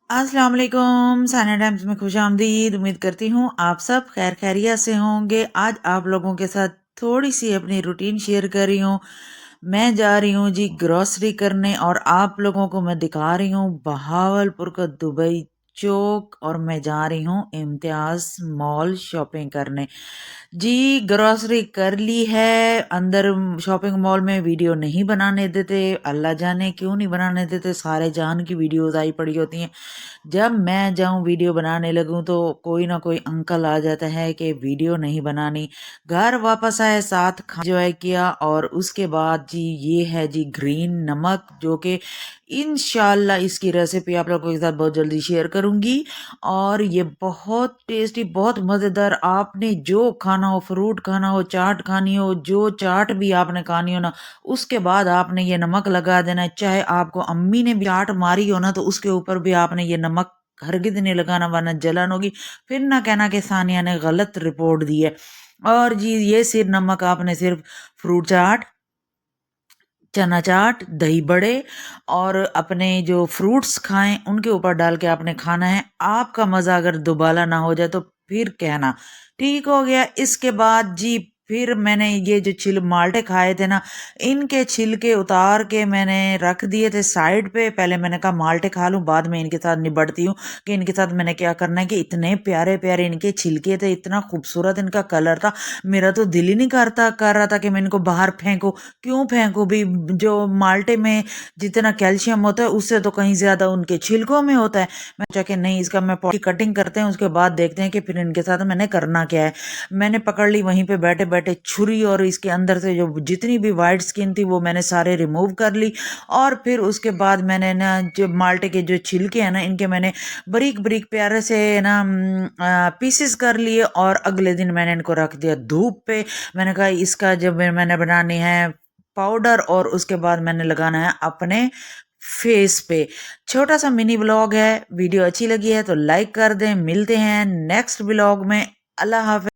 अस्सलाम वालेकुम। सानिया टाइम्स में खुश आमदीद। उम्मीद करती हूँ आप सब खैर खैरियत से होंगे। आज आप लोगों के साथ थोड़ी सी अपनी रूटीन शेयर कर रही हूँ। मैं जा रही हूँ जी ग्रोसरी करने और आप लोगों को मैं दिखा रही हूँ बहावलपुर का दुबई चौक और मैं जा रही हूँ इम्तियाज मॉल शॉपिंग करने। जी ग्रोसरी कर ली है। अंदर शॉपिंग मॉल में वीडियो नहीं बनाने देते, अल्लाह जाने क्यों नहीं बनाने देते। सारे जान की वीडियोस आई पड़ी होती हैं। जब मैं जाऊं वीडियो बनाने लगूं तो कोई ना कोई अंकल आ जाता है कि वीडियो नहीं बनानी। घर वापस आए, साथ एंजॉय किया और उसके बाद जी ये है जी ग्रीन नमक, जो कि इंशाल्लाह इसकी रेसिपी आप लोगों के साथ बहुत जल्दी शेयर करूंगी। और ये बहुत टेस्टी, बहुत मज़ेदार। आपने जो खाना हो, फ्रूट खाना हो, चाट खानी हो, जो चाट भी आपने खानी हो ना, उसके बाद आपने ये नमक लगा देना है। चाहे आपको अम्मी ने भी चाट मारी हो ना, तो उसके ऊपर भी आपने ये नमक हरगिज़ नहीं लगाना, वरना जलन होगी। फिर ना कहना कि सानिया ने गलत रिपोर्ट दी है। और जी ये सिर्फ नमक आपने सिर्फ फ्रूट चाट, चना चाट, दही बड़े और अपने जो फ्रूट्स खाएं उनके ऊपर डाल के आपने खाना है। आपका मज़ा अगर दोबारा ना हो जाए तो फिर कहना। ठीक हो गया। इसके बाद जी फिर मैंने ये जो माल्टे खाए थे ना, इनके छिलके उतार के मैंने रख दिए थे साइड पे। पहले मैंने कहा माल्टे खा लूं, बाद में इनके साथ निबड़ती हूँ कि इनके साथ मैंने क्या करना है। कि इतने प्यारे प्यारे इनके छिलके थे, इतना खूबसूरत इनका कलर था, मेरा तो दिल ही नहीं कर रहा था कि मैं इनको बाहर फेंकूं। क्यों फेंकूं भी, जो माल्टे में जितना कैल्शियम होता है उससे तो कहीं ज्यादा उनके छिलकों में होता है। मैं सोचा कि नहीं, इसका मैं पॉटी कटिंग करते हैं, उसके बाद देखते हैं कि फिर इनके साथ मैंने करना क्या है। मैंने पकड़ ली वहीं पे बैठे बैठे छुरी और इसके अंदर से जो जितनी भी वाइट स्किन थी वो मैंने सारे रिमूव कर ली। और फिर उसके बाद मैंने ना जो माल्टे के जो छिलके हैं ना, इनके मैंने बारीक बारीक प्यारे से ना पीसेस कर लिए और अगले दिन मैंने इनको रख दिया धूप पे। मैंने कहा इसका जब मैंने बनानी है पाउडर और उसके बाद मैंने लगाना है अपने फेस पे। छोटा सा मिनी ब्लॉग है, वीडियो अच्छी लगी है तो लाइक कर दें। मिलते हैं नेक्स्ट ब्लॉग में। अल्लाह हाफिज।